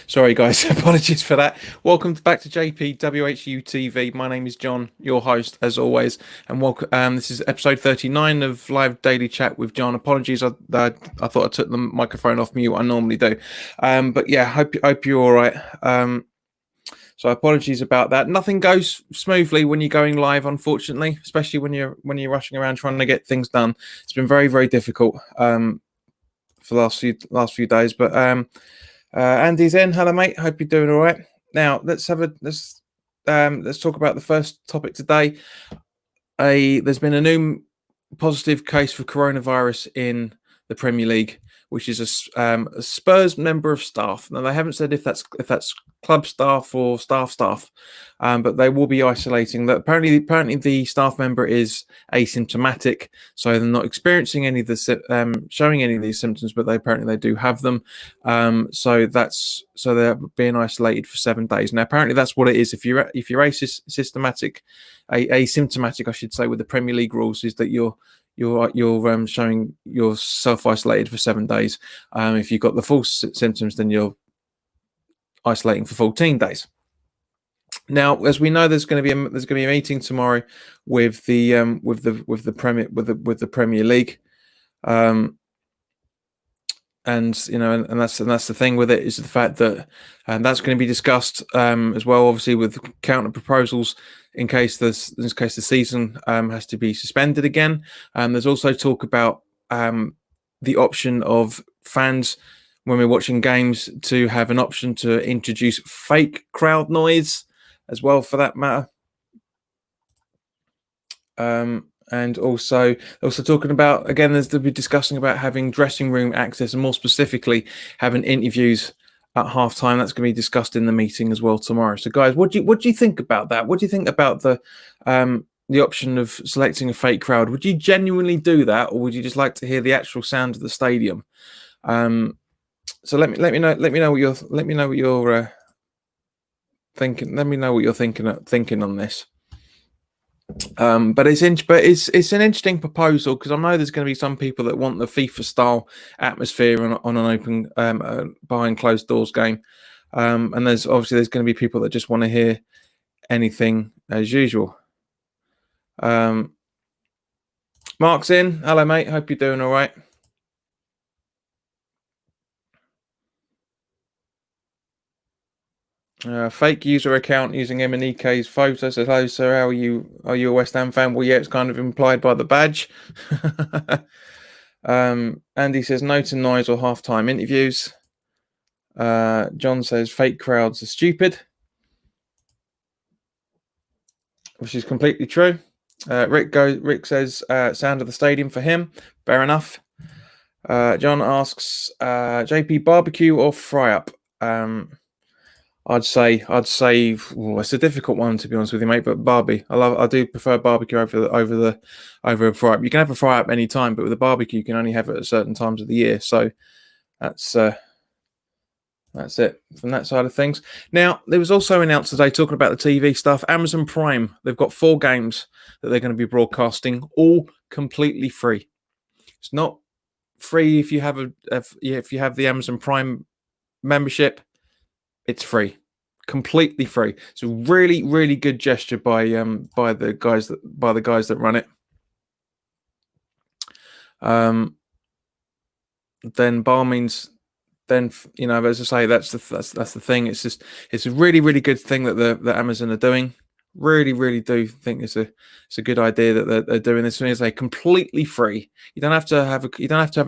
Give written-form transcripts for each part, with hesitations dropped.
Sorry, guys. Apologies for that. Welcome back to JP WHU TV. My name is John, your host, as always, and welcome. This is episode 39 of Live Daily Chat with John. Apologies, I thought I took the microphone off mute. I normally do, but yeah, hope you're all right. So apologies about that. Nothing goes smoothly when you're going live, unfortunately, especially when you're rushing around trying to get things done. It's been very difficult for the last few days, but Andy's in. Hello, mate. Hope you're doing all right. Now let's talk about the first topic today. There's been a new positive case for coronavirus in the Premier League, which is a Spurs member of staff. Now they haven't said if that's club staff or staff, but they will be isolating. That apparently the staff member is asymptomatic, so they're not experiencing any of the showing any of these symptoms, but they do have them. So they're being isolated for 7 days. Now apparently that's what it is. If you're asymptomatic, I should say, with the Premier League rules, is that you're showing you're self-isolated for 7 days. If you've got the full symptoms, then you're isolating for 14 days. Now, as we know, there's going to be a meeting tomorrow with the Premier League, and you know, and that's the thing with it, is the fact that that's going to be discussed as well, obviously, with counter proposals in case the season has to be suspended again. There's also talk about the option of fans, when we're watching games, to have an option to introduce fake crowd noise as well, for that matter. And also talking about, again, they'll be discussing about having dressing room access, and more specifically having interviews at halftime. That's going to be discussed in the meeting as well tomorrow. So guys, what do you think about that? What do you think about the option of selecting a fake crowd? Would you genuinely do that, or would you just like to hear the actual sound of the stadium? So let me know what you're thinking. Let me know what you're thinking on this. But it's an interesting proposal, because I know there's going to be some people that want the FIFA style atmosphere on an open behind closed doors game, and there's going to be people that just want to hear anything as usual. Mark's in. Hello, mate. Hope you're doing all right. Fake user account using MNEK's photo says, "Hello, sir. How are you? Are you a West Ham fan?" Well, yeah, it's kind of implied by the badge. Andy says, "No to noise or halftime interviews." John says, "Fake crowds are stupid," which is completely true. Rick says, "Sound of the stadium for him." Fair enough. John asks, "JP, barbecue or fry up?" I'd say it's a difficult one, to be honest with you, mate. But I do prefer barbecue over a fry up. You can have a fry up any time, but with a barbecue, you can only have it at certain times of the year. So that's it from that side of things. Now, there was also announced today, talking about the TV stuff, Amazon Prime. They've got 4 games that they're going to be broadcasting, all completely free. It's not free if you have the Amazon Prime membership. It's free, completely free. It's a really good gesture by the guys that run it. Then bar means, then, you know, as I say, that's the thing. It's a really good thing that Amazon are doing. Really do think it's a good idea that they're doing this. It's completely free. You don't have to have a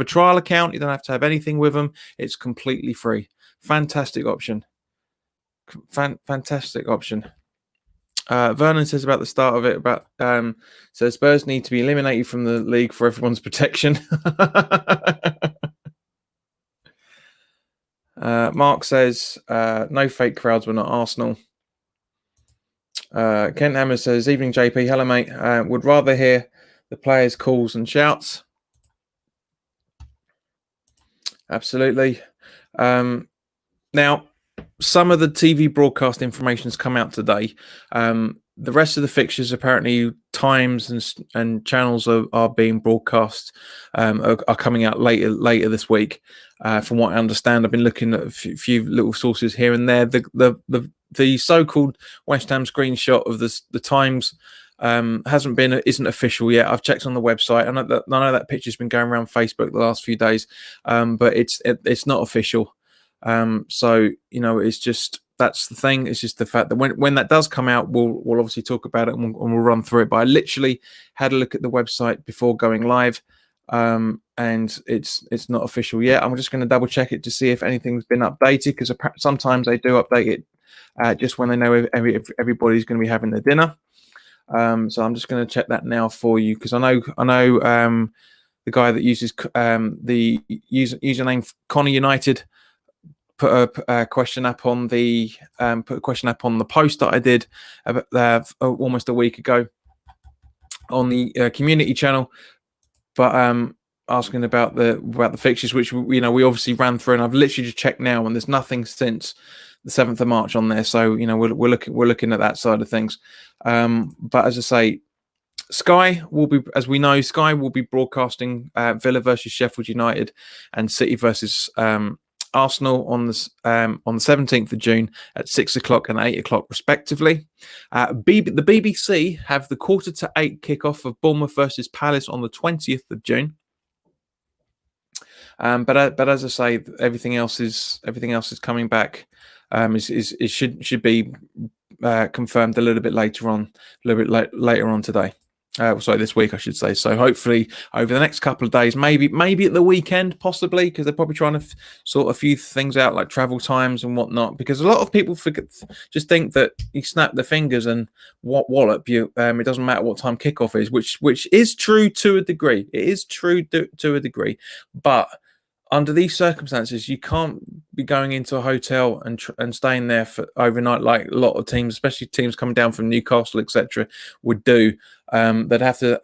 trial account. You don't have to have anything with them. It's completely free. Fantastic option. Fantastic option. Vernon says about the start of it, so Spurs need to be eliminated from the league for everyone's protection. Mark says, no fake crowds, we're not Arsenal. Kent Hammer says, evening JP, hello mate, would rather hear the players' calls and shouts. Absolutely. Now, some of the TV broadcast information has come out today. the rest of the fixtures, apparently times and channels are being broadcast, are coming out later this week. From what I understand, I've been looking at a few little sources here and there. The so-called West Ham screenshot of the times isn't official yet. I've checked on the website. I know that picture's been going around Facebook the last few days, but it's not official. So it's just, that's the thing. It's just the fact that when that does come out, we'll obviously talk about it and we'll run through it. But I literally had a look at the website before going live, and it's not official yet. I'm just going to double check it to see if anything's been updated, because sometimes they do update it just when they know if everybody's going to be having their dinner. So I'm just going to check that now for you, because I know the guy that uses the username Connor United put a question up on the post that I did almost a week ago on the community channel, but asking about the fixtures, which we obviously ran through, and I've literally just checked now, and there's nothing since the 7th of March on there. So we're looking at that side of things. But as I say, Sky will be broadcasting Villa versus Sheffield United and City versus Arsenal on the 17th of June at 6 o'clock and 8 o'clock respectively. The BBC have the 7:45 kickoff of Bournemouth versus Palace on the 20th of June. But as I say, everything else is coming back. It should be confirmed a little bit later on today. This week, I should say. So hopefully over the next couple of days, maybe at the weekend, possibly, because they're probably trying to sort a few things out, like travel times and whatnot. Because a lot of people just think that you snap their fingers and wallop you. It doesn't matter what time kickoff is, which is true to a degree. It is true to a degree, but under these circumstances, you can't be going into a hotel and staying there for overnight like a lot of teams, especially teams coming down from Newcastle, etc., would do. They'd have to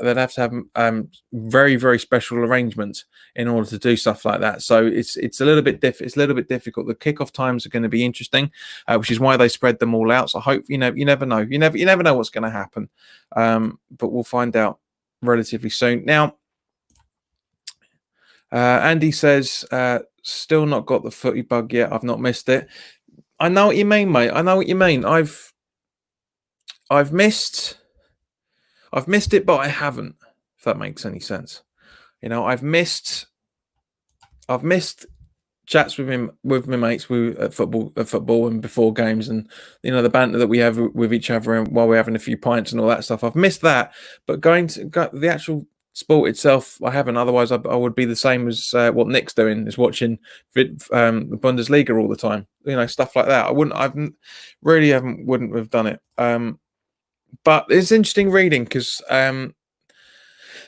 have very, very special arrangements in order to do stuff like that. So it's a little bit difficult. The kickoff times are going to be interesting, which is why they spread them all out. So I hope you never know. You never know what's going to happen, but we'll find out relatively soon. Now, Andy says, still not got the footy bug yet. I've not missed it. I know what you mean, mate. I know what you mean. I've missed it, but I haven't, if that makes any sense. I've missed chats with my mates at football and before games, and the banter that we have with each other and while we're having a few pints and all that stuff. I've missed that, but going to the actual sport itself, I haven't. Otherwise, I would be the same as what Nick's doing, is watching the Bundesliga all the time. Stuff like that. Wouldn't have done it. But it's interesting reading, because there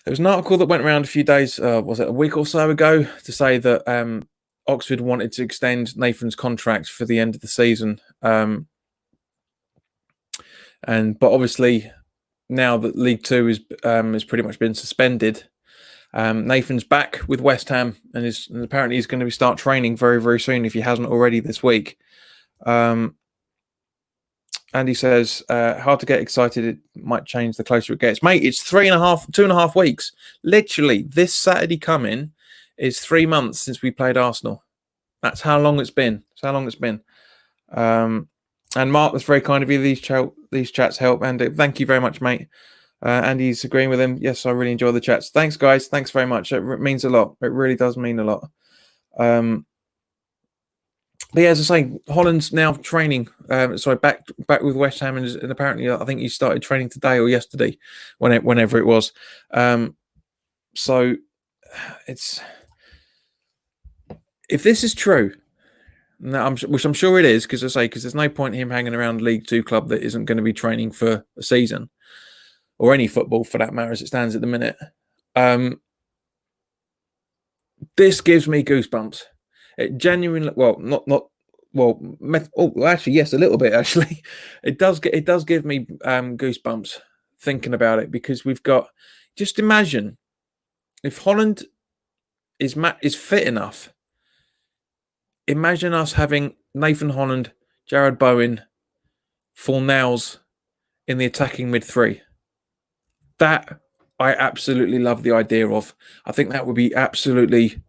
was an article that went around a few days, was it a week or so ago, to say that Oxford wanted to extend Nathan's contract for the end of the season. But obviously, now that League Two has pretty much been suspended, Nathan's back with West Ham, and apparently he's going to start training very, very soon, if he hasn't already this week. Andy says, hard to get excited. It might change the closer it gets. Mate, it's 2.5 weeks. Literally, this Saturday coming is 3 months since we played Arsenal. That's how long it's been. And Mark, that's very kind of you. These chats help. And thank you very much, mate. Andy's agreeing with him. Yes, I really enjoy the chats. Thanks, guys. Thanks very much. It means a lot. It really does mean a lot. But yeah, as I say, Holland's now training. Back with West Ham, and apparently, I think he started training today or yesterday, whenever it was. So it's, if this is true, which I'm sure it is, because there's no point in him hanging around a League Two club that isn't going to be training for a season, or any football for that matter, as it stands at the minute. This gives me goosebumps. It genuinely, actually, yes, a little bit. Actually, it does give me goosebumps thinking about it, because we've got. Just imagine if Holland is fit enough. Imagine us having Nathan Holland, Jared Bowen, Fornals in the attacking mid three. That I absolutely love the idea of. I think that would be absolutely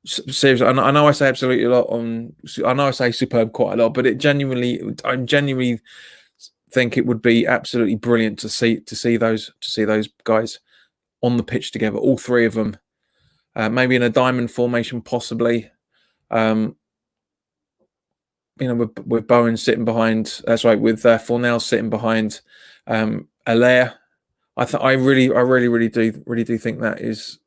serious. I know I say absolutely a lot on. I know I say superb quite a lot, but I genuinely think it would be absolutely brilliant to see those guys on the pitch together, all three of them, maybe in a diamond formation, possibly. With Bowen sitting behind. That's right, with Fornell sitting behind Allaire. I really do think that is.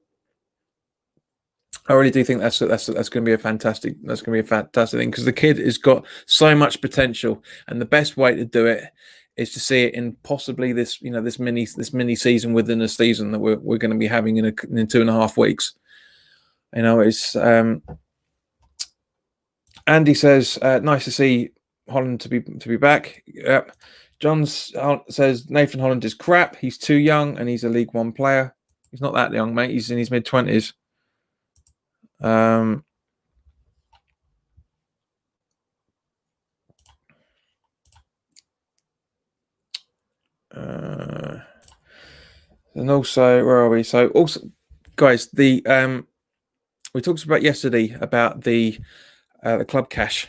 I really do think that's going to be a fantastic thing, because the kid has got so much potential, and the best way to do it is to see it in possibly this this mini season within a season that we're going to be having in 2.5 weeks. It's Andy says nice to see Holland to be back. Yep. John says Nathan Holland is crap. He's too young and he's a League One player. He's not that young, mate. He's in his mid-20s. And also, where are we? So also, guys, we talked about yesterday about the club cash,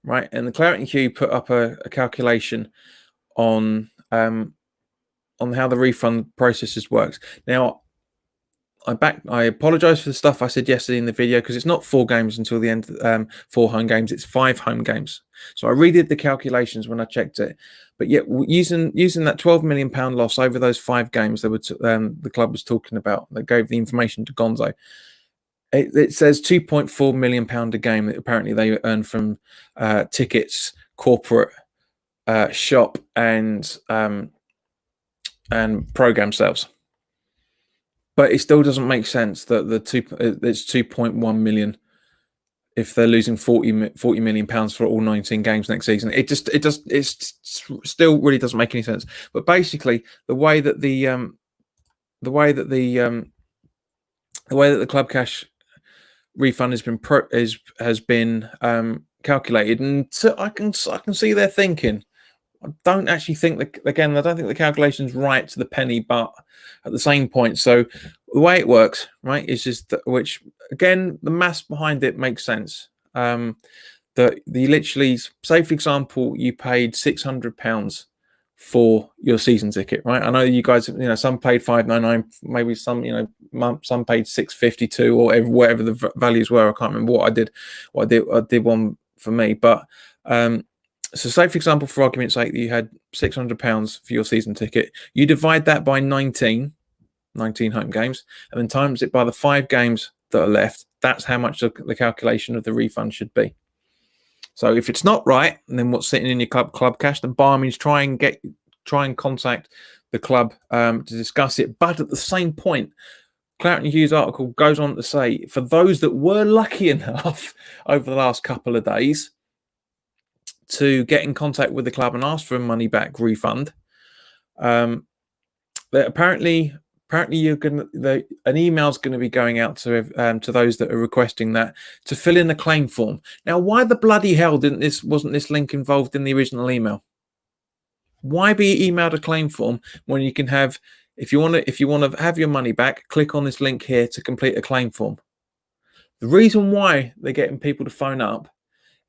right? And the WHU put up a calculation on how the refund processes works. Now, I apologise for the stuff I said yesterday in the video, because it's not 4 games until the end. 4 home games. It's 5 home games. So I redid the calculations when I checked it. But yet, using that £12 million loss over those 5 games that the club was talking about, that gave the information to Gonzo. It says £2.4 million a game that apparently they earn from tickets, corporate, shop, and program sales. But it still doesn't make sense that it's 2.1 million if they're losing 40 million pounds for all 19 games next season. It still really doesn't make any sense. But basically, the way that the club cash refund has been calculated, and so I can see their thinking. I don't think the calculation's right to the penny, but at the same point. So the way it works, right, is just which again, the maths behind it makes sense. That you literally, say for example, you paid £600 for your season ticket, right? I know you guys, some paid £5.99, maybe some, some paid £6.52 or whatever the values were. I can't remember what I did. I did one for me, but so say for example, for argument's sake, that you had £600 for your season ticket. You divide that by 19 home games, and then times it by the 5 games that are left. That's how much the calculation of the refund should be. So if it's not right, and then what's sitting in your club cash, then by all means try and contact the club to discuss it. But at the same point, WHU's article goes on to say, for those that were lucky enough over the last couple of days to get in contact with the club and ask for a money back refund, that apparently an email's going to be going out to those that are requesting that to fill in the claim form. Now, why the bloody hell wasn't this link involved in the original email? Why be emailed a claim form when you can have, if you want to have your money back, click on this link here to complete a claim form? The reason why they're getting people to phone up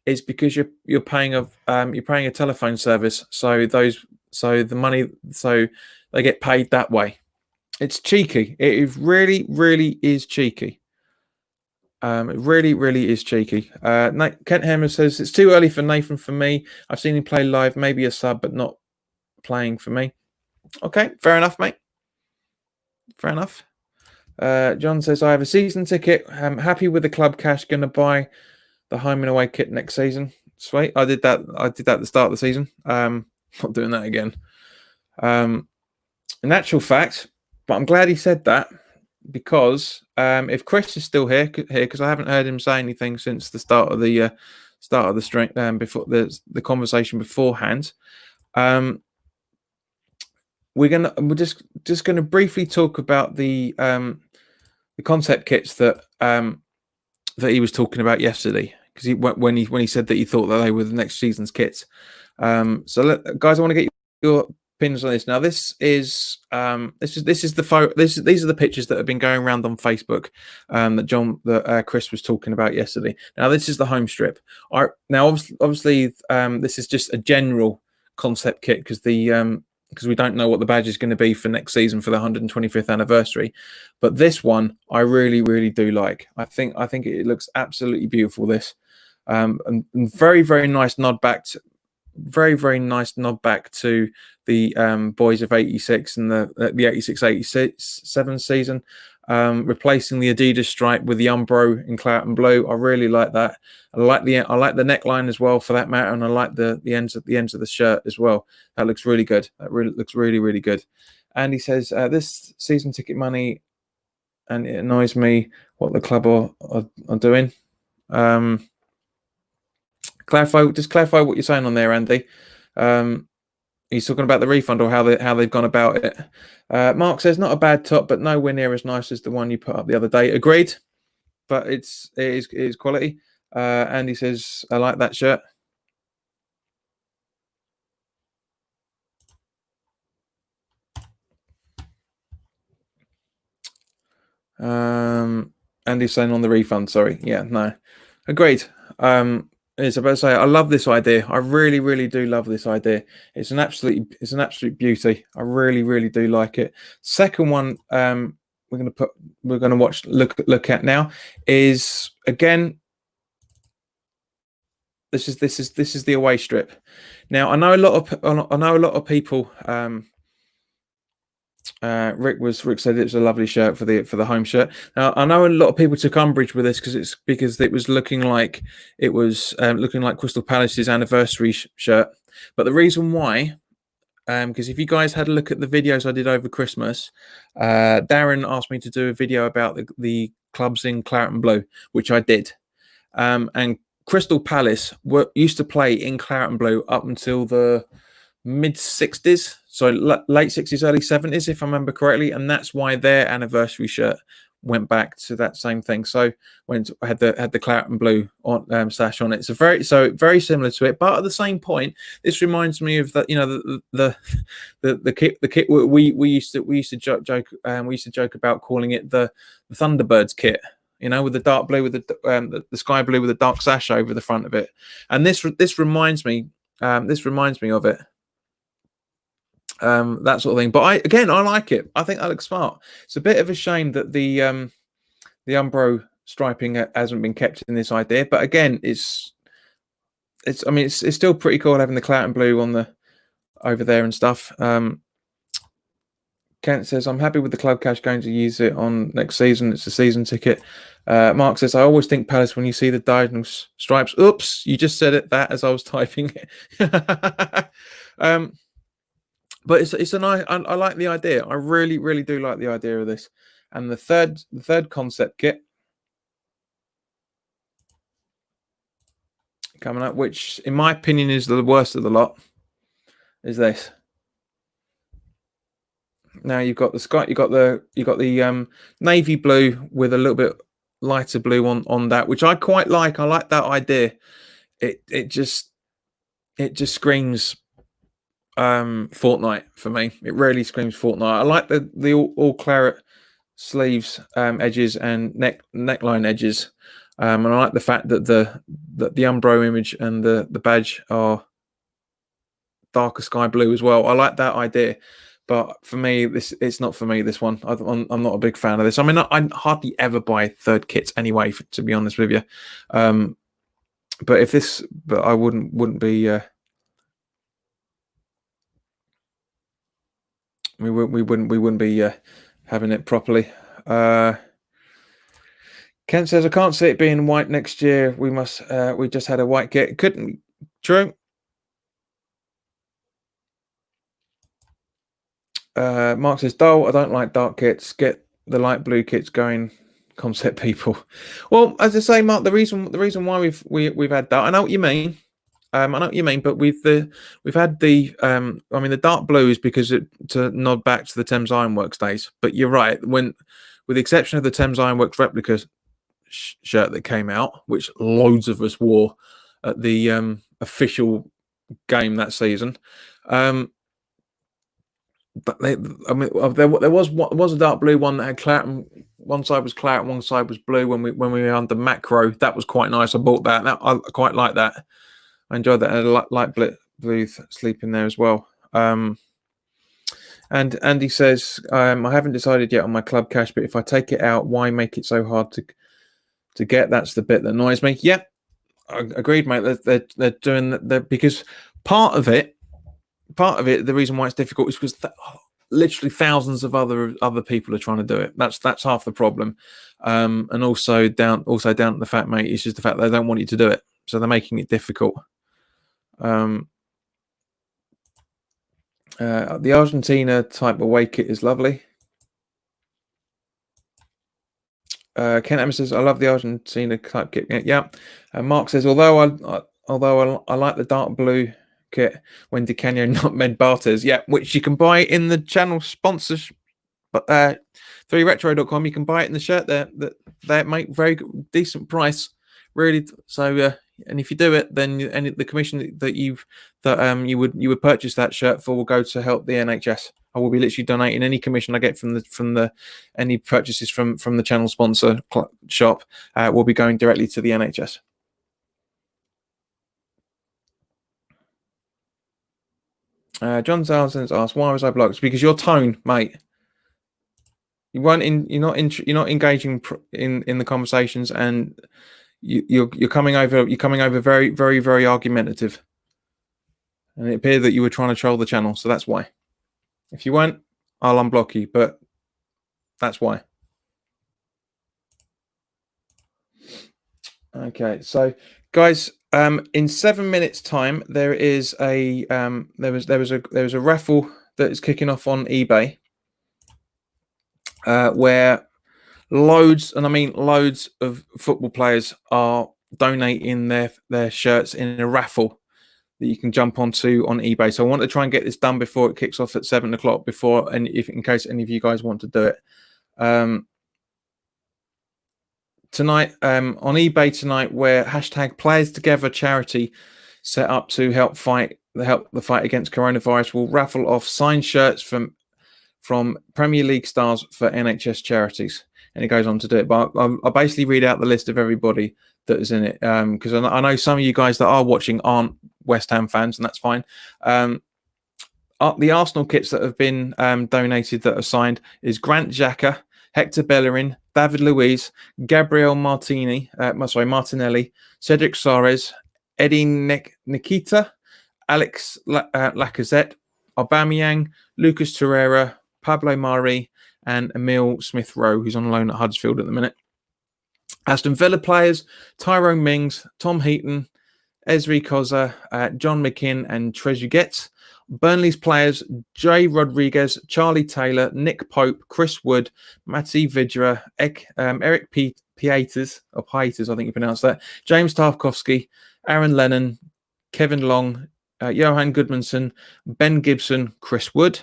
is because you're paying a telephone service, so the money, so they get paid that way. It's cheeky. It really, really is cheeky. It really, really is cheeky. Kent Hammer says it's too early for Nathan for me. I've seen him play live, maybe a sub, but not playing for me. Okay, fair enough, mate. Fair enough. John says I have a season ticket. I'm happy with the club cash. Going to buy the home and away kit next season. Sweet. I did that at the start of the season. Not doing that again. In actual fact, but I'm glad he said that, because if Chris is still here, because I haven't heard him say anything since the start of the string, before the conversation beforehand. We're just gonna briefly talk about the concept kits that he was talking about yesterday, because when he said that he thought that they were the next season's kits. So guys, I want to get your pins on this. Now this is the photo. These are the pictures that have been going around on Facebook, that Chris was talking about yesterday. Now this is the home strip. Now obviously this is just a general concept kit because we don't know what the badge is going to be for next season for the 125th anniversary. But this one I really do like. I think it looks absolutely beautiful. This and very nice nod back to very nice nod back to the boys of 86 and the 86-87 season, replacing the Adidas stripe with the Umbro in claret and blue. I really like that. I like the neckline as well, for that matter, and I like the ends of the shirt as well. That looks really good. That really looks really good. And he says this season ticket money, and it annoys me what the club are doing. Clarify what you're saying on there, Andy. He's talking about the refund or how they've gone about it. Mark says not a bad top, but nowhere near as nice as the one you put up the other day. Agreed, but it is quality. Andy says I like that shirt. Andy's saying on the refund. Sorry, yeah, no, agreed. It's about to say I love this idea. I really do love this idea. It's an absolute beauty. I really do like it. Second one we're gonna look at now is, again, this is the away strip. Now I know a lot of people. Rick said it was a lovely shirt for the home shirt. Now I know a lot of people took umbrage with this because it was looking like Crystal Palace's anniversary shirt. But the reason why, because if you guys had a look at the videos I did over Christmas, Darren asked me to do a video about the clubs in claret and blue, which I did. And Crystal Palace used to play in claret and blue up until the mid 60s, so late 60s, early 70s, if I remember correctly, and that's why their anniversary shirt went back to that same thing. So when it had the claret and blue on sash on it, so very similar to it. But at the same point, this reminds me of the kit we used to joke about calling it the Thunderbirds kit. With the dark blue with the sky blue with a dark sash over the front of it, and this reminds me of it. That sort of thing. But I like it. I think that looks smart. It's a bit of a shame that the Umbro striping hasn't been kept in this idea. But again, it's still pretty cool having the claret and blue on the over there and stuff. Kent says, I'm happy with the club cash, going to use it on next season. It's a season ticket. Mark says, I always think Palace when you see the diagonal stripes. Oops, you just said that as I was typing it. But it's a nice. I like the idea. I really do like the idea of this. And the third concept kit coming up, which in my opinion is the worst of the lot, is this. Now you've got the sky. You got the navy blue with a little bit lighter blue on that, which I quite like. I like that idea. It just screams Fortnite for me. It really screams Fortnite. I like the all claret sleeves edges and neckline edges, and I like the fact that the Umbro image and the badge are darker sky blue as well. I like that idea, but for me, it's not for me. This one, I'm not a big fan of this. I mean, I hardly ever buy third kits anyway, to be honest with you. But I wouldn't be. We wouldn't be having it properly. Kent says, I can't see it being white next year. We just had a white kit. Couldn't. True. Mark says, Dole, I don't like dark kits. Get the light blue kits going, concept people. Well, as I say, Mark, the reason why we've had that, I know what you mean. I know what you mean, but we've had the the dark blue is because to nod back to the Thames Ironworks days. But you're right, with the exception of the Thames Ironworks replica shirt that came out, which loads of us wore at the official game that season. but I mean, there was a dark blue one that had claret. One side was claret, one side was blue. When we were under macro, that was quite nice. I bought that. I quite like that. I enjoyed that. I had a light blue sleep in there as well. And Andy says, I haven't decided yet on my club cash, but if I take it out, why make it so hard to get? That's the bit that annoys me. Yeah, agreed, mate. They're doing that because part of it, the reason why it's difficult is because literally thousands of other people are trying to do it. That's half the problem, and also down to the fact, mate, it's just the fact they don't want you to do it, so they're making it difficult. The Argentina type away kit is lovely. Ken Emma says, "I love the Argentina type kit." Yeah. Mark says, although I like the dark blue kit when Di Canio not Med Barters, yeah, which you can buy in the channel sponsors, but 3retro.com. You can buy it in the shirt there. That they make very decent price, really. So and if you do it, then the commission that you would purchase that shirt for will go to help the NHS. I will be literally donating any commission I get from any purchases from the channel sponsor shop will be going directly to the NHS. John Zalson's asked, "Why was I blocked?" It's because your tone, mate. You weren't in. You're not engaging in the conversations, and you're coming over. You're coming over very, very, very argumentative, and it appeared that you were trying to troll the channel. So that's why. If you weren't, I'll unblock you. But that's why. Okay, so guys, in 7 minutes' time, there is a there was a raffle that is kicking off on eBay, where loads, and I mean loads, of football players are donating their shirts in a raffle that you can jump onto on eBay. So I want to try and get this done before it kicks off at 7 o'clock. And in case any of you guys want to do it. Tonight on eBay tonight, where hashtag Players Together charity set up to help the fight against coronavirus, will raffle off signed shirts from Premier League stars for NHS charities, and it goes on to do it. But I'll basically read out the list of everybody that is in it, because I know some of you guys that are watching aren't West Ham fans, and that's fine. The Arsenal kits that have been donated that are signed is Grant Xhaka, Hector Bellerin, David Luiz, Gabriel Martinelli, Cedric Soares, Eddie Nikita, Alex Lacazette, Aubameyang, Lucas Torreira, Pablo Mari, and Emil Smith-Rowe, who's on loan at Huddersfield at the minute. Aston Villa players, Tyrone Mings, Tom Heaton, Ezri Koza, John McKinn, and Trezeguet. Burnley's players, Jay Rodriguez, Charlie Taylor, Nick Pope, Chris Wood, Matty Vidra, Eric Pieters, I think you pronounce that, James Tarkovsky, Aaron Lennon, Kevin Long, Johan Goodmanson, Ben Gibson, Chris Wood.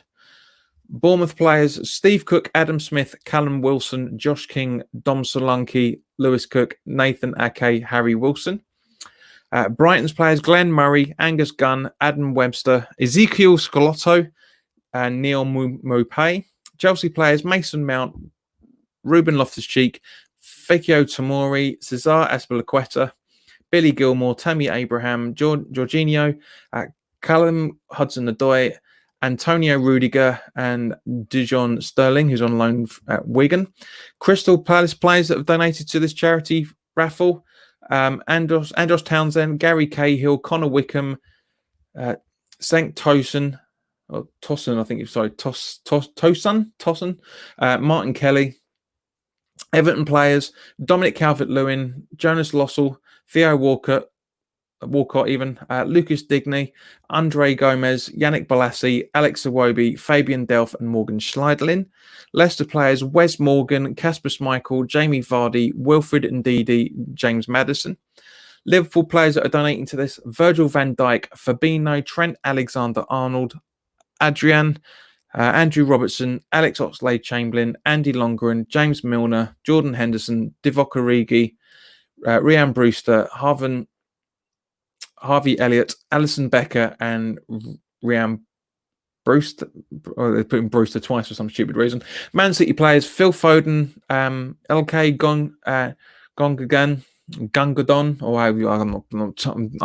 Bournemouth players, Steve Cook, Adam Smith, Callum Wilson, Josh King, Dom Solanke, Lewis Cook, Nathan Ake, Harry Wilson. Brighton's players, Glenn Murray, Angus Gunn, Adam Webster, Ezekiel Scalotto, and Neil Mopay. Chelsea players, Mason Mount, Ruben Loftus-Cheek, Fekio Tomori, Cesar Azpilicueta, Billy Gilmore, Tammy Abraham, Jorginho, Callum Hudson-Odoi, Antonio Rudiger, and Dijon Sterling, who's on loan at Wigan. Crystal Palace players that have donated to this charity raffle, Andros Townsend, Gary Cahill, Connor Wickham, Sank Tosin, or Tosson, I think. Sorry, Tosson, Martin Kelly. Everton players, Dominic Calvert-Lewin, Jonas Lossell, Theo Walcott, Lucas Digney, Andre Gomez, Yannick Balassi, Alex Iwobi, Fabian Delph, and Morgan Schleidlin. Leicester players, Wes Morgan, Casper Schmeichel, Jamie Vardy, Wilfred Ndidi, James Maddison. Liverpool players that are donating to this, Virgil van Dijk, Fabinho, Trent Alexander-Arnold, Adrian, Andrew Robertson, Alex Oxlade-Chamberlain, Andy Longren, James Milner, Jordan Henderson, Divock Origi, Rhian Brewster, Harvey Elliott, Alison Becker, and Rhian Brewster, or they put in Brewster twice for some stupid reason. Man City players: Phil Foden, LK Gongadon, or I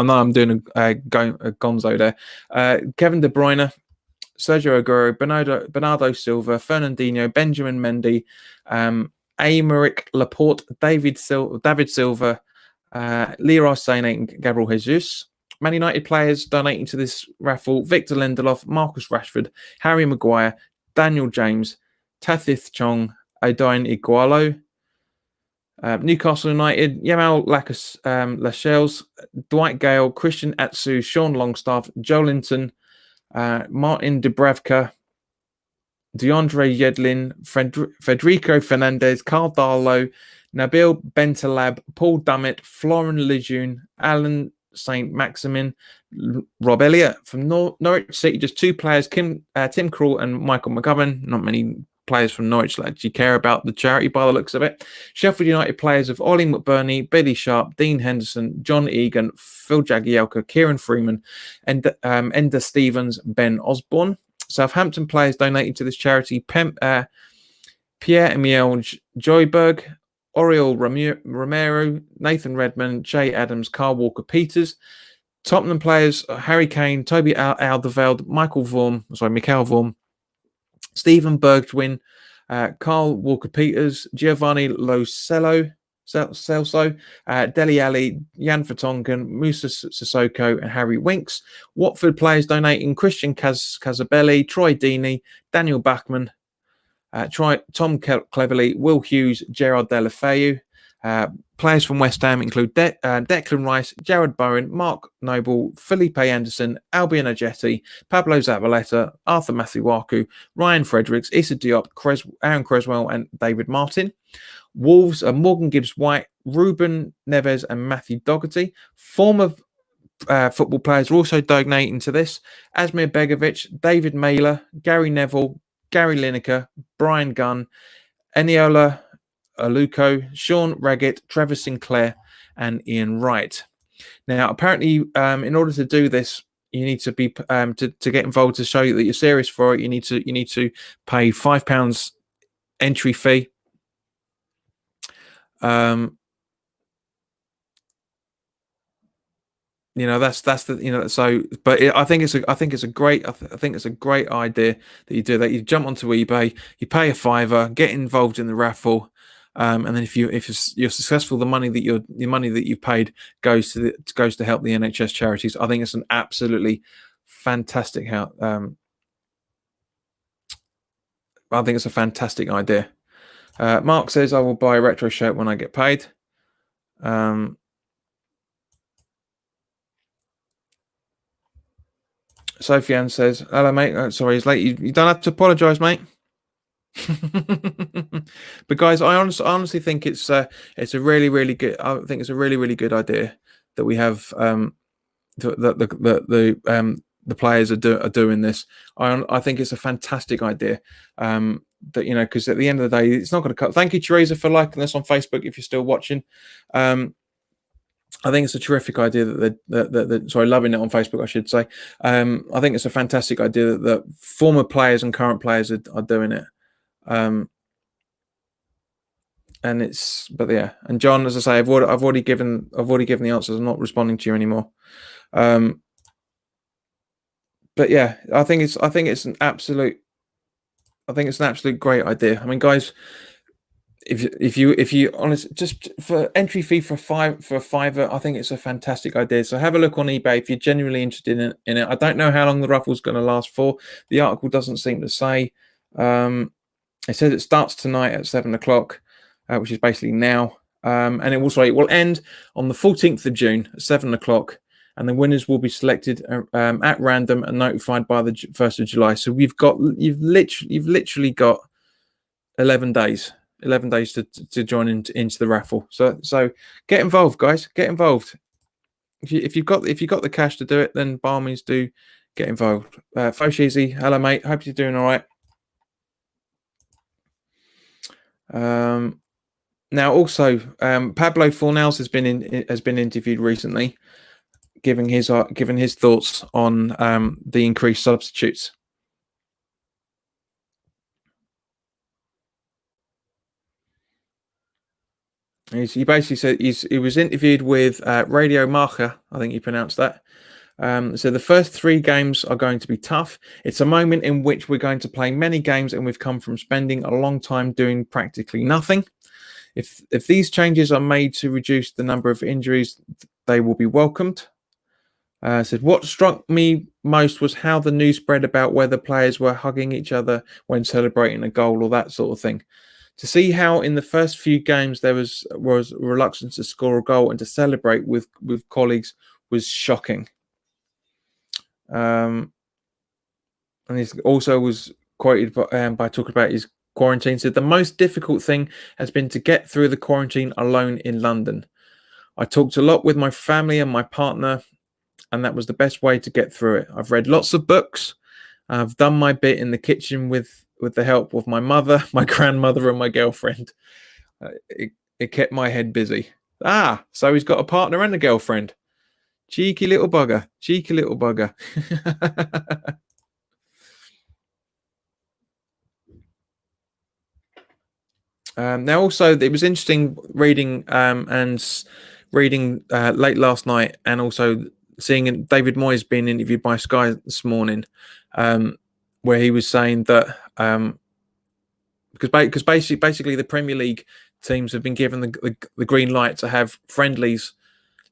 know I'm doing a Gonzo there. Kevin De Bruyne, Sergio Aguero, Bernardo Silva, Fernandinho, Benjamin Mendy, Aymeric Laporte, David Silva, Leroy Sané, and Gabriel Jesus. Man United players donating to this raffle: Victor Lindelof, Marcus Rashford, Harry Maguire, Daniel James, Tathith Chong, Odine Igualo. Newcastle United: Yamal Lascelles, Dwight Gale, Christian Atsu, Sean Longstaff, Joelinton, Martin Dubravka, DeAndre Yedlin, Federico Fernandez, Carl Darlow, Nabil Bentaleb, Paul Dummett, Florent Lejeune, Alan St. Maximin, Rob Elliott from Norwich City. Just two players, Tim Krul and Michael McGovern. Not many players from Norwich that actually care about the charity by the looks of it. Sheffield United players of Ollie McBurney, Billy Sharp, Dean Henderson, John Egan, Phil Jagielka, Kieran Freeman, and Ender Stevens, Ben Osborne. Southampton players donating to this charity: Pierre-Emile Joyberg, Oriol Romero, Nathan Redmond, Jay Adams, Carl Walker-Peters. Tottenham players: Harry Kane, Toby Alderweireld, Michael Vorm, Stephen Bergwijn, Carl Walker-Peters, Giovanni Lo Celso, Dele Alli, Jan Vertonghen, Musa Sissoko, and Harry Winks. Watford players donating: Christian Casabelli, Troy Deeney, Daniel Bachmann, Tom Cleverley, Will Hughes, Gerard Deulofeu. Players from West Ham include Declan Rice, Jared Bowen, Mark Noble, Felipe Anderson, Albion Ajeti, Pablo Zabaleta, Arthur Matthewaku, Ryan Fredericks, Issa Diop, Aaron Creswell, and David Martin. Wolves are Morgan Gibbs-White, Ruben Neves, and Matthew Doherty. Former football players are also donating to this: Asmir Begovic, David Mailer, Gary Neville, Gary Lineker, Brian Gunn, Eniola Aluko, Sean Raggett, Trevor Sinclair, and Ian Wright. Now, apparently, in order to do this, you need to be to get involved, to show you that you're serious for it. You need to pay £5 entry fee. That's the so, but I think it's a great idea that you do that. You jump onto eBay, you pay a £5, get involved in the raffle, and then if you're successful, the money that you've paid goes to help the NHS charities. I think it's an absolutely fantastic I think it's a fantastic idea. Mark says, I will buy a retro shirt when I get paid. Sophie Ann says, hello, mate. Sorry, it's late. You don't have to apologise, mate. But guys, I honestly think it's a really, really good. I think it's a really, really good idea that we have the players are doing this. I think it's a fantastic idea. That because at the end of the day, it's not going to cut. Thank you, Teresa, for liking this on Facebook. If you're still watching, I think it's a terrific idea loving it on Facebook, I should say. I think it's a fantastic idea that former players and current players are doing it. And John, as I say, I've already given the answers. I'm not responding to you anymore. But yeah, I think it's an absolute great idea. I mean, guys, if you honest, just for entry fee for a £5, I think it's a fantastic idea. So have a look on eBay if you're genuinely interested in it. I don't know how long the raffle's going to last for. The article doesn't seem to say. It says it starts tonight at 7:00, which is basically now, and it will end on the 14th of June at 7:00. And the winners will be selected at random and notified by the 1st of July. So you've literally got 11 days. 11 days to join into the raffle. So get involved, guys. Get involved. If you've got the cash to do it, then by all means do get involved. Foshizi, hello mate. Hope you're doing all right. Now also, Pablo Fornals has been interviewed recently, giving his thoughts on the increased substitutes. He basically said he was interviewed with Radio Marca, I think you pronounced that. So the first 3 games are going to be tough. It's a moment in which we're going to play many games, and we've come from spending a long time doing practically nothing. If these changes are made to reduce the number of injuries, they will be welcomed. Said what struck me most was how the news spread about whether players were hugging each other when celebrating a goal or that sort of thing. To see how in the first few games there was reluctance to score a goal and to celebrate with colleagues was shocking. And he also was quoted by talking about his quarantine. Said the most difficult thing has been to get through the quarantine alone in London. I talked a lot with my family and my partner, and that was the best way to get through it. I've read lots of books. I've done my bit in the kitchen with the help of my mother, my grandmother, and my girlfriend. It kept my head busy. So he's got a partner and a girlfriend. Cheeky little bugger. Cheeky little bugger. Now, also, it was interesting reading late last night, and also seeing David Moyes being interviewed by Sky this morning, where he was saying that because basically the Premier League teams have been given the green light to have friendlies,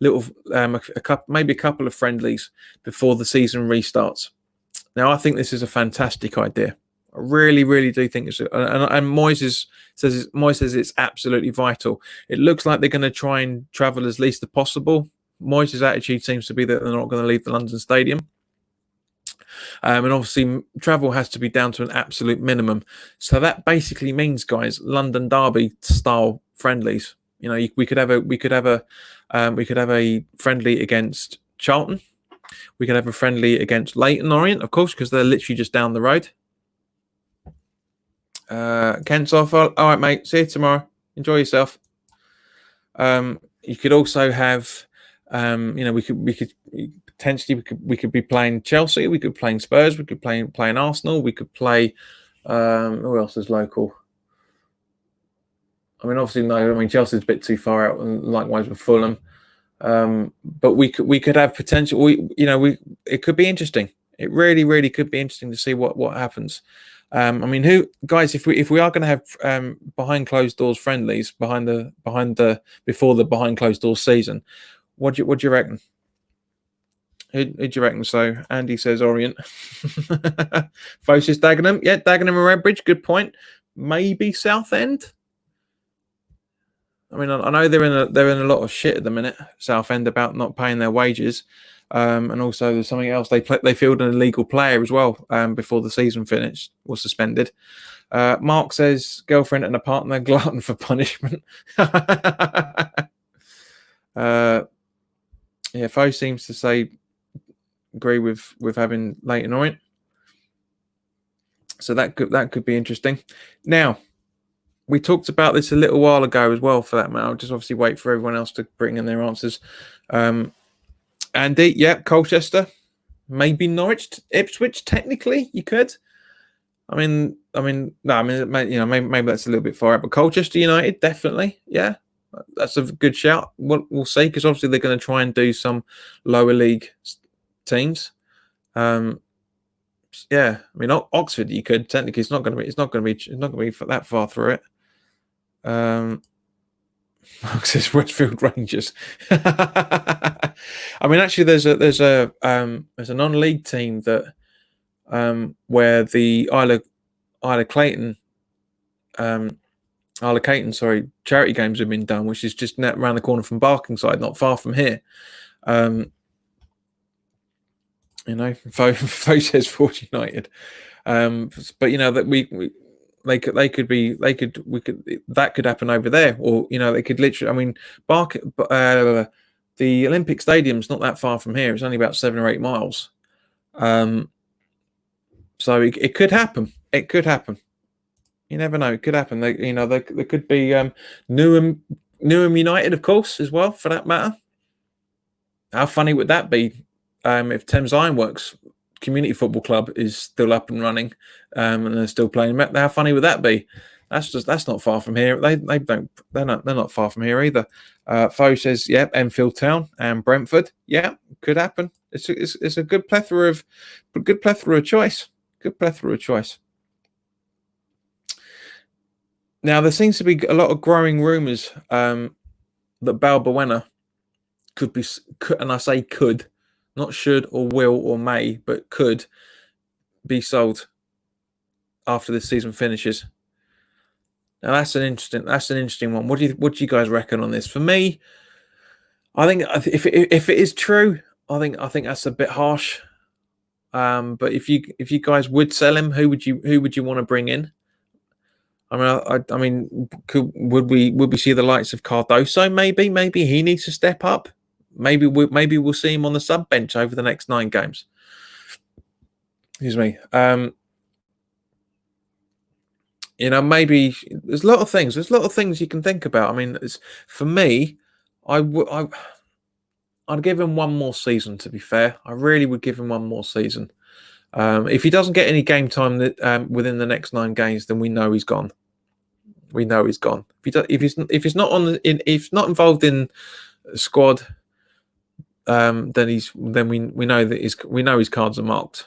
maybe a couple of friendlies before the season restarts. Now, I think this is a fantastic idea. I really, really do think it's, and Moyes says it's absolutely vital. It looks like they're going to try and travel as least as possible. Moyes' attitude seems to be that they're not going to leave the London Stadium. And obviously, travel has to be down to an absolute minimum. So that basically means, guys, London Derby style friendlies. You know, we could have a friendly against Charlton. We could have a friendly against Leyton Orient, of course, because they're literally just down the road. Kent's off. All right, mate. See you tomorrow. Enjoy yourself. You could also have, we could potentially we could be playing Chelsea. We could be playing Spurs. We could playing Arsenal. We could play. Who else is local? I mean, obviously, no. I mean, Chelsea's a bit too far out, and likewise with Fulham. But we could have potential. It could be interesting. It really, really could be interesting to see what happens. I mean, guys? If we are going to have behind closed doors friendlies before the behind closed doors season, what do you reckon? Who do you reckon? So Andy says Orient. Fo says Dagenham. Yeah, Dagenham and Redbridge. Good point. Maybe Southend. I mean, I know they're in a lot of shit at the minute, Southend, about not paying their wages, and also there's something else. They fielded an illegal player as well before the season finished, was suspended. Mark says girlfriend and a partner, glutton for punishment. Fo seems to say agree with having Leyton Orient, so that could be interesting. Now, we talked about this a little while ago as well, for that matter. I'll just obviously wait for everyone else to bring in their answers. Andy, Colchester, maybe Norwich, Ipswich. Technically, you could. Maybe that's a little bit far out, but Colchester United, definitely, yeah, that's a good shout. We'll see, because obviously they're going to try and do some lower league teams. Oxford, you could technically. It's not going to be that far through it. Says Westfield Rangers. I mean, actually, there's a non-league team that where the Isle of Clayton, charity games have been done, which is just around the corner from Barkingside, not far from here. Fo says Ford United, but that that could happen over there, or they could literally. I mean, the Olympic Stadium's not that far from here. It's only about 7 or 8 miles. So it could happen. It could happen. You never know. It could happen. There could be Newham United, of course, as well, for that matter. How funny would that be if Thames Ironworks Community Football Club is still up and running and they're still playing? How funny would that be? That's not far from here. They're not far from here either. Foe says, yep, Enfield Town and Brentford. Yeah, could happen. It's a good plethora of choice. Good plethora of choice. Now there seems to be a lot of growing rumours that Balbuena could be, and I say could, not should or will or may, but could be sold after the season finishes. Now that's an interesting one. What do you guys reckon on this? For me, I think if it is true, I think that's a bit harsh. But if you guys would sell him, who would you want to bring in? I mean, would we see the likes of Cardoso? Maybe he needs to step up. Maybe we'll see him on the sub bench over the next 9 games. Excuse me. Maybe there's a lot of things. There's a lot of things you can think about. I mean, for me, I'd give him one more season. To be fair, I really would give him one more season. If he doesn't get any game time within the next 9 games, then we know he's gone. We know he's gone. If he's not involved in the squad, then we know his cards are marked.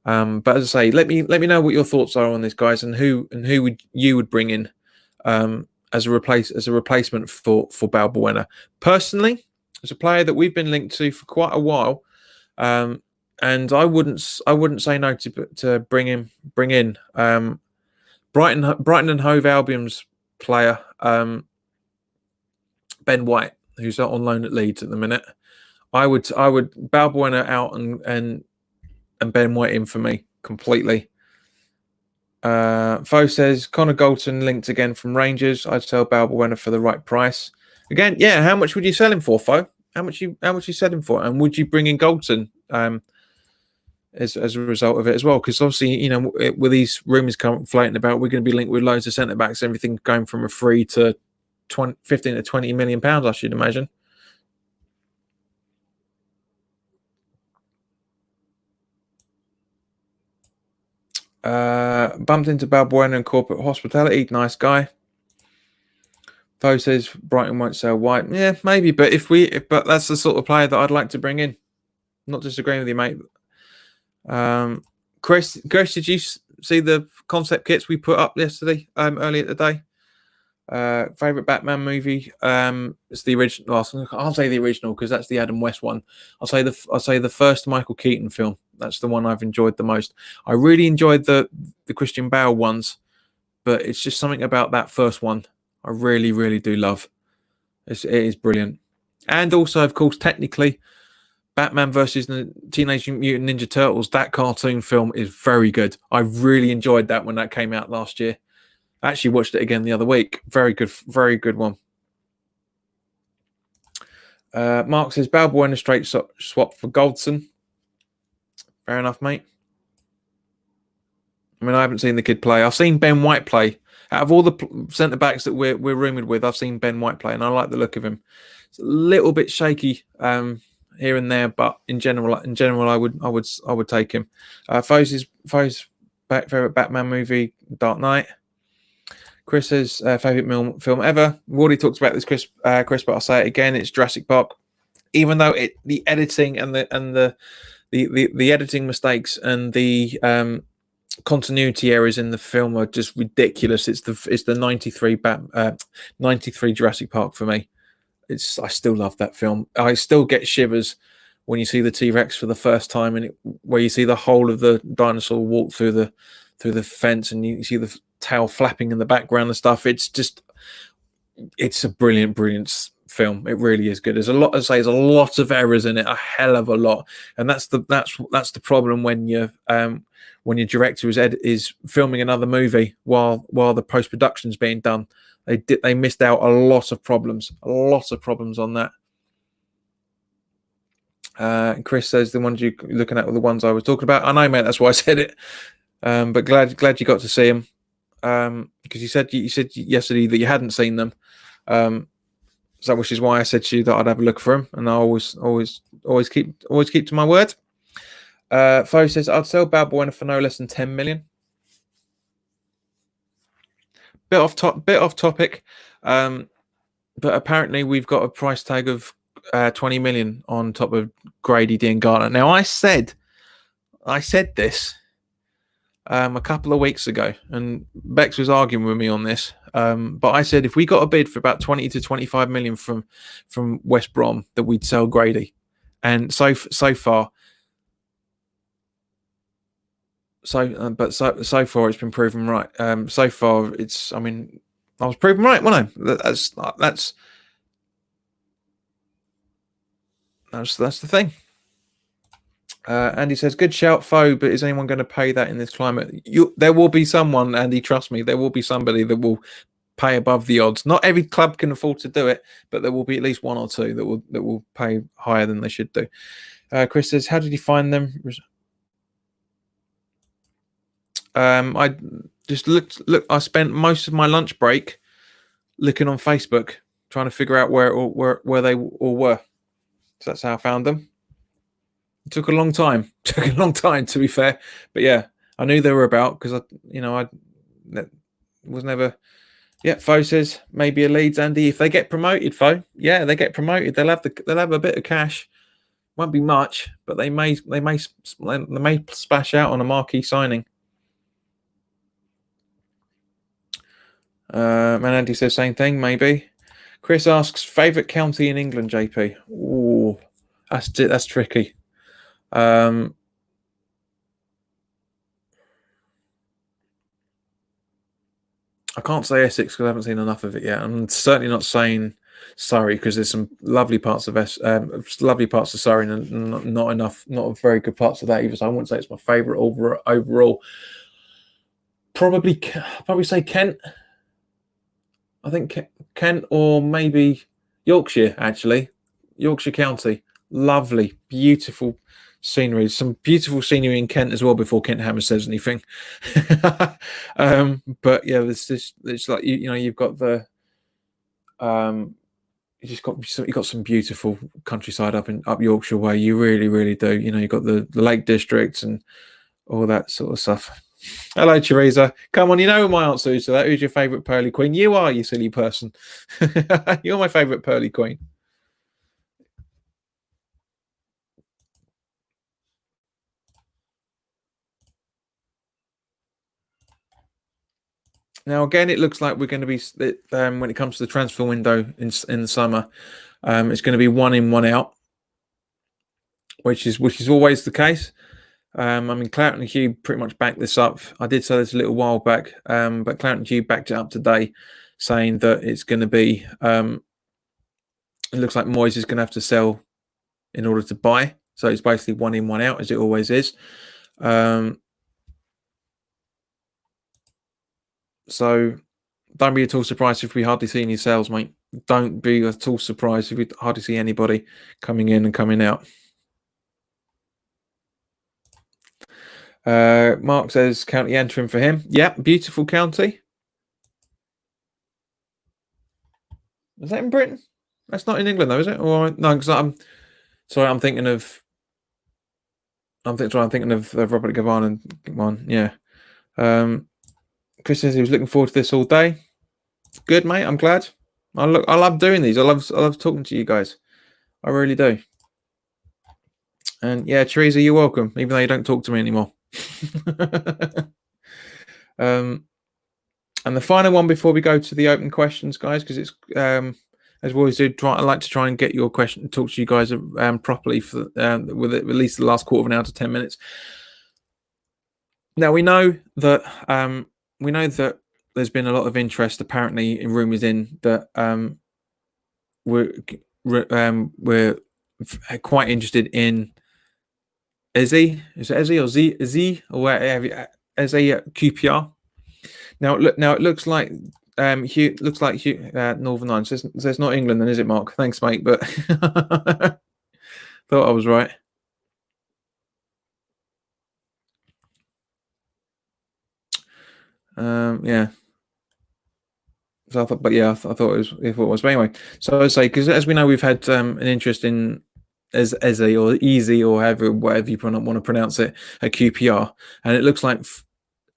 But as I say, let me know what your thoughts are on this, guys, and who you would bring in as a replacement for Balbuena. Personally, as a player that we've been linked to for quite a while, and I wouldn't say no to bring in Brighton and Hove Albion's player, Ben White, who's on loan at Leeds at the minute. I would Balbuena out and Ben White in for me completely. Foe says Connor Galton linked again from Rangers. I'd sell Balbuena for the right price. Again, yeah. How much would you sell him for, Foe? How much you sell him for? And would you bring in Galton as a result of it as well? Because obviously, with these rumours floating about, we're going to be linked with loads of centre backs. Everything going from a free to 15 to 20 million pounds, I should imagine. Bumped into Balbuena in corporate hospitality. Nice guy. Foe says Brighton won't sell White. Yeah, maybe, but but that's the sort of player that I'd like to bring in. Not disagreeing with you, mate. Chris, did you see the concept kits we put up yesterday? Earlier today. Favorite Batman movie? It's the original. Well, I'll say the original because that's the Adam West one. I'll say the first Michael Keaton film. That's the one I've enjoyed the most. I really enjoyed the Christian Bale ones, but it's just something about that first one I really, really do love. It is brilliant. And also, of course, technically, Batman versus the Teenage Mutant Ninja Turtles, that cartoon film is very good. I really enjoyed that when that came out last year. I actually watched it again the other week. Very good one. Mark says Balbuena straight swap for Goldson. Fair enough, mate. I mean, I haven't seen the kid play. I've seen Ben White play. Out of all the centre backs that we're rumoured with, I've seen Ben White play, and I like the look of him. It's a little bit shaky here and there, but in general, I would take him. Foe's favourite Batman movie, Dark Knight. Chris says favourite film ever. We already talked about this, Chris, but I'll say it again. It's Jurassic Park. Even though the editing and the editing mistakes and the continuity errors in the film are just ridiculous. It's the 93 Jurassic Park for me. I still love that film. I still get shivers when you see the T-Rex for the first time, and where you see the whole of the dinosaur walk through the fence, and you see the tail flapping in the background and stuff. It's a brilliant film. It really is good. There's a lot of errors in it, a hell of a lot, and that's the problem when your director is filming another movie while the post production's being done. They missed out a lot of problems on that. Chris says the ones you're looking at were the ones I was talking about. I know, mate. That's why I said it. But glad you got to see them. Because you said yesterday that you hadn't seen them. So which is why I said to you that I'd have a look for them, and I always keep to my word. Foe says I'd sell Balbuena for no less than 10 million. bit off topic. But apparently we've got a price tag of 20 million on top of Grady Dean Gardner. Now I said this a couple of weeks ago, and Bex was arguing with me on this. But I said if we got a bid for about 20 to 25 million from West Brom, that we'd sell Grady. And so far, so far it's been proven right. So far it's, I mean, I was proven right, wasn't I? That's the thing. Andy says, good shout, Foe, but is anyone going to pay that in this climate? There will be someone, Andy, trust me, there will be somebody that will pay above the odds. Not every club can afford to do it, but there will be at least one or two that will pay higher than they should do. Chris says, how did you find them? I just looked. I spent most of my lunch break looking on Facebook, trying to figure out where they all were. So that's how I found them. It took a long time. To be fair, but yeah, I knew they were about because I was never. Yeah, Foe says maybe a Leeds, Andy. If they get promoted, Foe, yeah, they get promoted. They'll have a bit of cash. Won't be much, but they may splash out on a marquee signing. And Andy says same thing, maybe. Chris asks favourite county in England, JP. Ooh, that's tricky. I can't say Essex because I haven't seen enough of it yet. I'm certainly not saying Surrey because there's some lovely parts of Surrey and not very good parts of that either. So I wouldn't say it's my favourite overall. Probably say Kent. I think Kent or maybe Yorkshire, actually. Yorkshire County. Lovely, beautiful scenery. Some beautiful scenery in Kent as well before Kent Hammer says anything. But yeah, it's like, you've got the you've got some beautiful countryside up Yorkshire way. You really, really do. You've got the Lake District and all that sort of stuff. Hello, Teresa. Come on, you know my answer to that. Who's your favourite pearly queen? You are, you silly person. You're my favourite pearly queen. Now, again, it looks like we're going to be, when it comes to the transfer window in the summer, it's going to be one in, one out, which is always the case. I mean, Cloughton and Hugh pretty much backed this up. I did say this a little while back, but Cloughton and Hugh backed it up today, saying that it's going to be. It looks like Moyes is going to have to sell in order to buy, so it's basically one in, one out, as it always is. So don't be at all surprised if we hardly see any sales, mate. Don't be at all surprised if we hardly see anybody coming in and coming out. Mark says County Antrim for him. Yeah, beautiful county. Is that in Britain? That's not in England though, is it? Or no, because I'm thinking of Robert Gavan one. Yeah. Chris says he was looking forward to this all day. Good, mate. I'm glad. I love doing these. I love talking to you guys. I really do. And yeah, Teresa, you're welcome, even though you don't talk to me anymore. And the final one before we go to the open questions, guys, because it's as we always do, I like to try and get your question, talk to you guys properly for with at least the last quarter of an hour to 10 minutes. Now we know that there's been a lot of interest, apparently, in rumours in that we're quite interested in Eze. Is it Eze or Z or whatever? Eze QPR. Now it looks like Hugh Northern Ireland. So it's not England, then, is it, Mark? Thanks, mate. But thought I was right. Yeah. So I thought, I thought it was. But anyway, so I say, because as we know, we've had an interest in Eze or Easy or whatever you want to pronounce it at QPR, and it looks like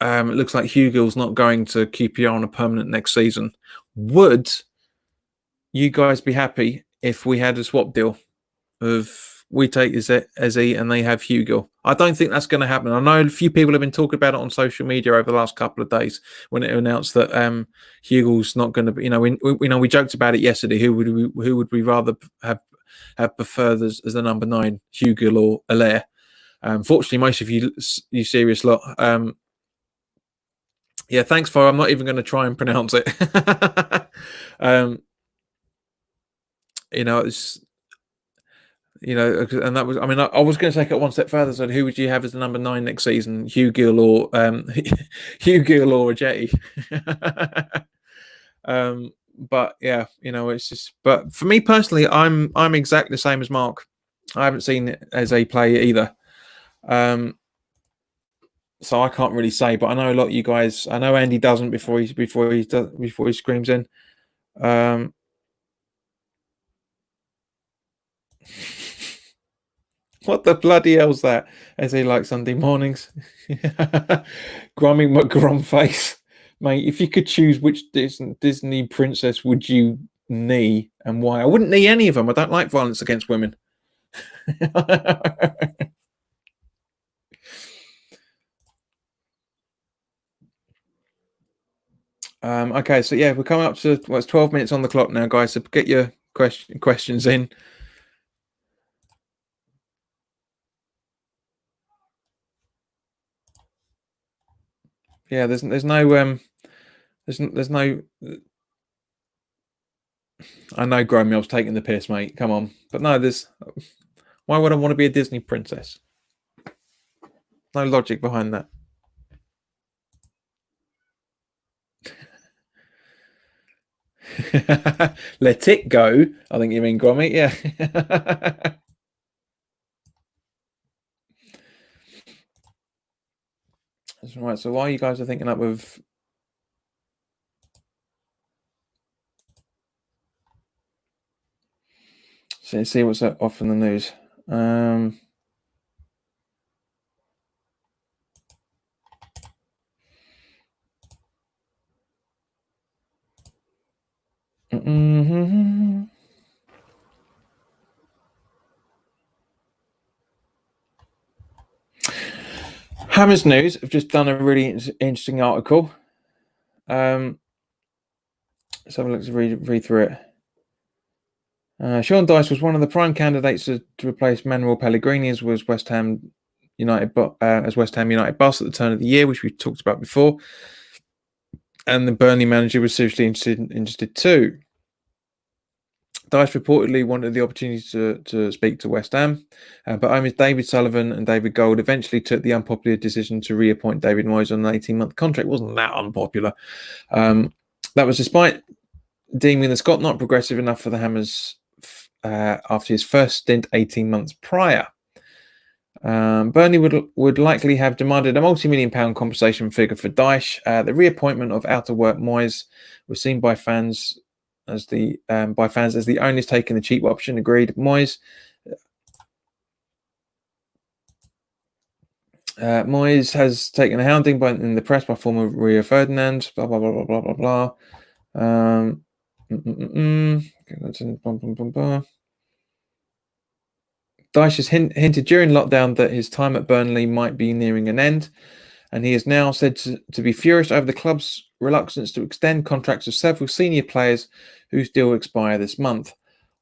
it looks like Hugiel's not going to QPR on a permanent next season. Would you guys be happy if we had a swap deal of we take Eze and they have Hugiel? I don't think that's going to happen. I know a few people have been talking about it on social media over the last couple of days when it announced that Hugiel's not going to be. We joked about it yesterday. Who would we rather have preferred as the number 9, Hugiel or Allaire? Fortunately, most of you serious lot. Yeah, thanks for. I'm not even going to try and pronounce it. It's and that was. I mean, I was going to take it one step further. So, who would you have as the number 9 next season? Hugiel or Hugiel or Jetty? But yeah, it's just. But for me personally, I'm exactly the same as Mark. I haven't seen it as a player either. So I can't really say, but I know a lot of you guys. I know Andy doesn't before he screams in. What the bloody hell's that? As he like Sunday mornings. Grummy McGrum face. Mate, if you could choose which Disney princess would you knee and why? I wouldn't knee any of them. I don't like violence against women. Okay, so yeah, we're coming up to it's 12 minutes on the clock now, guys. So get your questions in. Yeah, there's no there's no. I know, Gromy, I was taking the piss, mate. Come on, but no, there's. Why would I want to be a Disney princess? No logic behind that. Let it go. I think you mean Grommy, yeah. That's right. So while you guys are thinking up of see what's off in the news. Hammers News have just done a really interesting article. Let's have a look to read through it. Sean Dyche was one of the prime candidates to replace Manuel Pellegrini as West Ham United boss at the turn of the year, which we talked about before. And the Burnley manager was seriously interested too. Dyche reportedly wanted the opportunity to speak to West Ham, but owners David Sullivan and David Gold eventually took the unpopular decision to reappoint David Moyes on an 18-month contract. It wasn't that unpopular. That was despite deeming the Scot not progressive enough for the Hammers after his first stint 18 months prior. Burnley would likely have demanded a multi-million pound compensation figure for Dyche. The reappointment of out-of-work Moyes was seen by fans as the owners taking the cheap option. Agreed. Moyes has taken a hounding in the press by former Rio Ferdinand. Blah blah blah blah blah blah blah. Dyche has hinted during lockdown that his time at Burnley might be nearing an end, and he is now said to be furious over the club's reluctance to extend contracts of several senior players whose deal expire this month.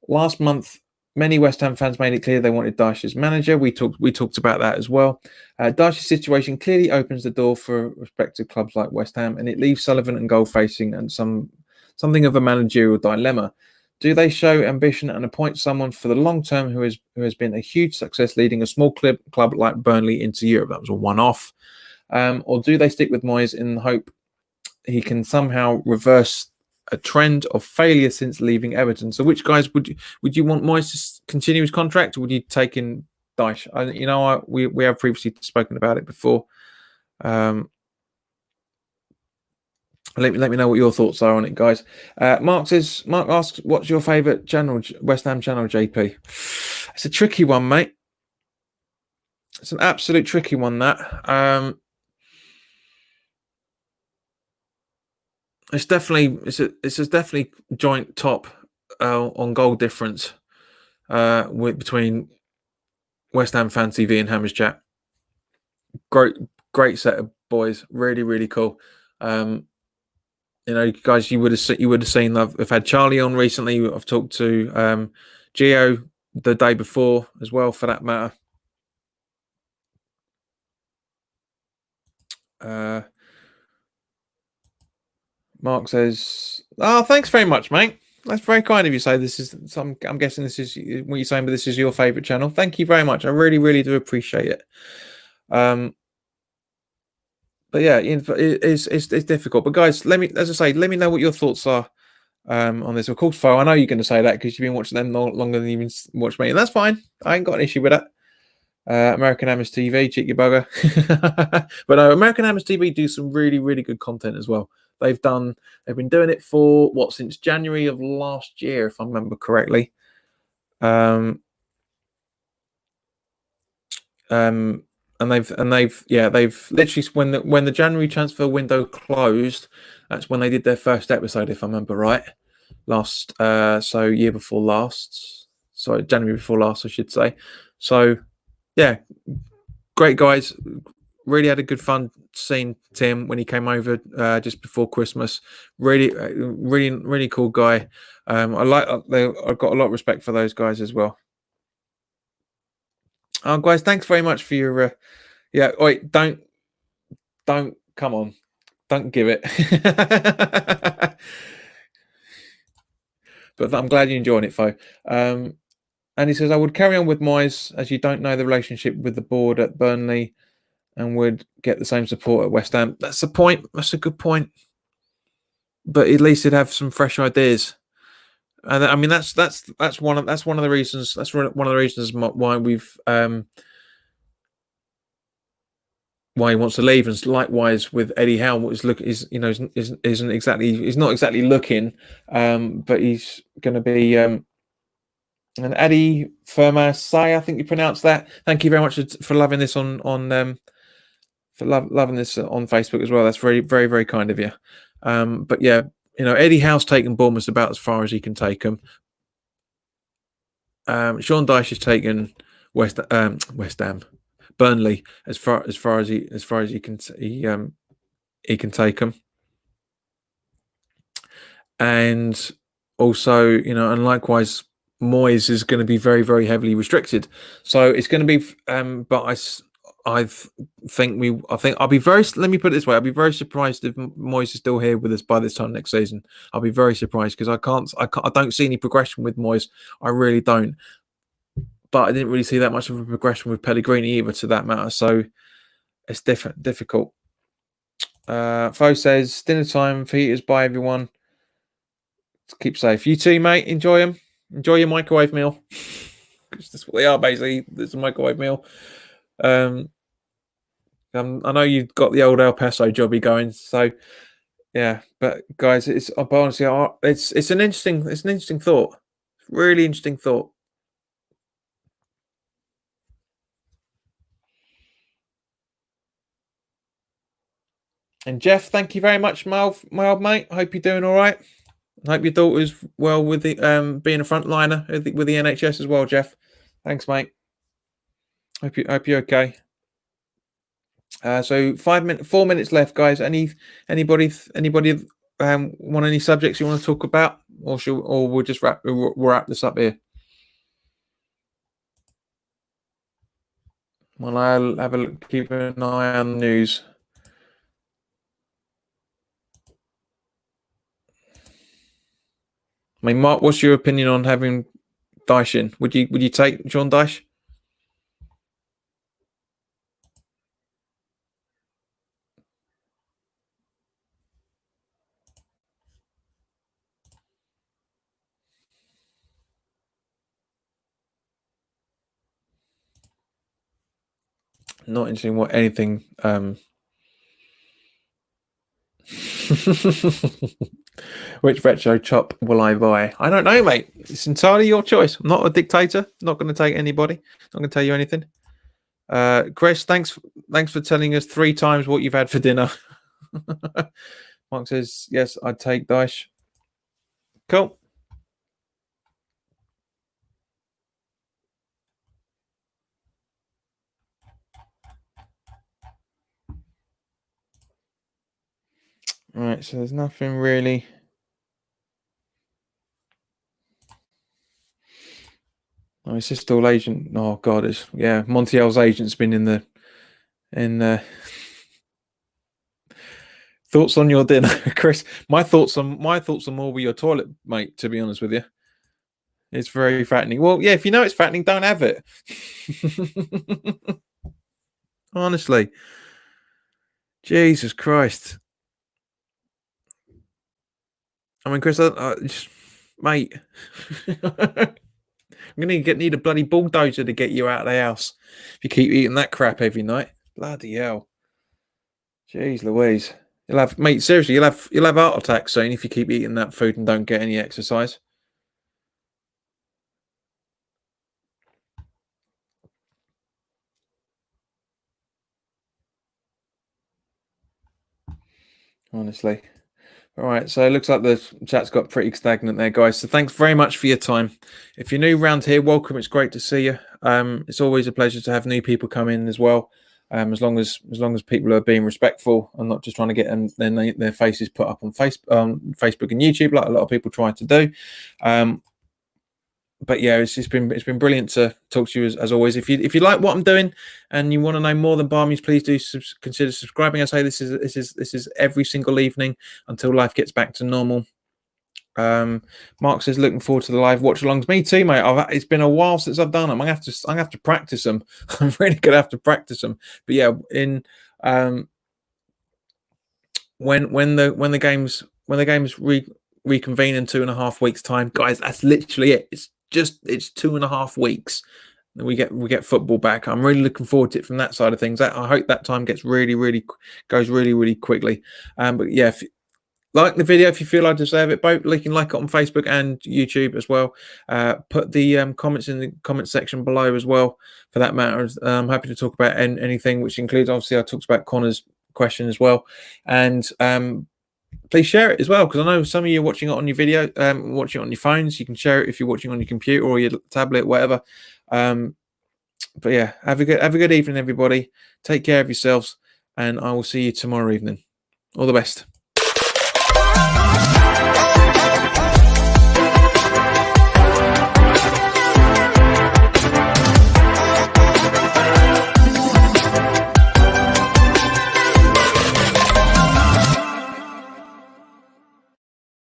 Last month, many West Ham fans made it clear they wanted Dyche as manager. We talked about that as well. Dyche's situation clearly opens the door for respective clubs like West Ham, and it leaves Sullivan and Gold facing and something of a managerial dilemma. Do they show ambition and appoint someone for the long term who has been a huge success leading a small club like Burnley into Europe? That was a one-off. Or do they stick with Moyes in the hope he can somehow reverse a trend of failure since leaving Everton? So which guys would you want Moyes to continue his contract, or would you take in Dyche? We have previously spoken about it before. Let me know what your thoughts are on it, guys. Mark asks, what's your favourite channel, West Ham channel, JP? It's a tricky one, mate. It's an absolute tricky one, that. it's a definitely joint top on goal difference between West Ham Fan TV and Hammers Chat. Great set of boys, really cool. Guys, you would have seen. I've had Charlie on recently. I've talked to Geo the day before as well, for that matter. Mark says, "Oh, thanks very much, mate. That's very kind of you." Say this is some. I'm guessing this is what you're saying, but this is your favourite channel. Thank you very much. I really do appreciate it. But yeah, it's difficult. But guys, let me know what your thoughts are on this. Of course, Fo, I know you're going to say that because you've been watching them longer than you've been watching me, and that's fine. I ain't got an issue with that. American Hammers TV, cheeky bugger. But no, American Hammers TV do some really good content as well. They've been doing it for since January of last year, if I remember correctly. And they've literally, when the January transfer window closed, that's when they did their first episode, if I remember right. January before last, I should say. So yeah, great guys. Really had a good fun seeing Tim when he came over just before Christmas. Really cool guy. I've got a lot of respect for those guys as well. Guys, thanks very much for your wait, don't come on, don't give it. But I'm glad you're enjoying it, Fo. And he says, I would carry on with Moyes, as you don't know the relationship with the board at Burnley and would get the same support at West Ham. That's the point. That's a good point. But at least he'd have some fresh ideas. And I mean, that's one of the reasons. That's one of the reasons why we've why he wants to leave. And likewise with Eddie Howe, he's not exactly looking, but he's going to be. And Eddie Firmasai, I think you pronounced that. Thank you very much for loving this on loving this on Facebook as well. That's very kind of you. But yeah, Eddie Howe's taken Bournemouth about as far as he can take them. Sean Dyche has taken West Ham, Burnley as far as he can take them, and also and likewise. Moyes is going to be very heavily restricted, so it's going to be. But I think I'll be very. Let me put it this way: I'll be very surprised if Moyes is still here with us by this time next season. I'll be very surprised because I don't see any progression with Moyes. I really don't. But I didn't really see that much of a progression with Pellegrini either, to that matter. So it's difficult. Fo says dinner time, fajitas, bye everyone. Keep safe. You too, mate. Enjoy them. Enjoy your microwave meal. That's what they are, basically. It's a microwave meal. I know you've got the old El Paso jobby going, so yeah. But guys, honestly, it's an interesting thought. Really interesting thought. And Jeff, thank you very much, my old mate. I hope you're doing all right. I hope your daughter's well with the being a frontliner with the NHS as well, Jeff. Thanks, mate. Hope you're okay. So 4 minutes left, guys. Anybody want any subjects you want to talk about, or we'll just wrap this up here? Well, I'll have a look, keep an eye on the news. I mean, Mark, what's your opinion on having Dyche in? Would you take Sean Dyche? Not interested in what anything. Which retro chop will I buy? I don't know, mate. It's entirely your choice. I'm not a dictator. I'm not going to take anybody. I'm not going to tell you anything. Chris, thanks for telling us 3 times what you've had for dinner. Mark says, yes, I'd take Dyche. Cool. All right, so there's nothing really. Oh, it's just all agent. Oh God, it's Montiel's agent's been in the thoughts on your dinner, Chris. My thoughts are more with your toilet, mate. To be honest with you, it's very fattening. Well, yeah, if you know it's fattening, don't have it. Honestly, Jesus Christ. I mean, Chris, mate, I'm gonna need a bloody bulldozer to get you out of the house if you keep eating that crap every night. Bloody hell. Jeez Louise. Seriously, you'll have heart attacks soon if you keep eating that food and don't get any exercise. Honestly. All right, so it looks like the chat's got pretty stagnant there, guys. So thanks very much for your time. If you're new around here, welcome. It's great to see you. It's always a pleasure to have new people come in as well. As long as people are being respectful and not just trying to get their faces put up on Facebook and YouTube like a lot of people try to do. But yeah, it's been brilliant to talk to you as always. If you like what I'm doing and you want to know more than Barmies, please do consider subscribing. I say this is every single evening until life gets back to normal. Mark says looking forward to the live watch alongs. Me too, mate. It's been a while since I've done them. I'm gonna have to practice them. I'm really gonna have to practice them. But yeah, when the games reconvene in 2.5 weeks time, guys, that's literally it. It's 2.5 weeks and we get football back. I'm really looking forward to it from that side of things. I hope that time gets goes really quickly. But yeah, if you like the video, if you feel I deserve it, both you can like it on Facebook and YouTube as well. Put the comments in the comment section below as well, for that matter. I'm happy to talk about anything, which includes, obviously, I talked about Connor's question as well, and please share it as well, because I know some of you are watching it on your video, watching it on your phones. You can share it if you're watching on your computer or your tablet, whatever. But yeah, have a good evening, everybody. Take care of yourselves, and I will see you tomorrow evening. All the best.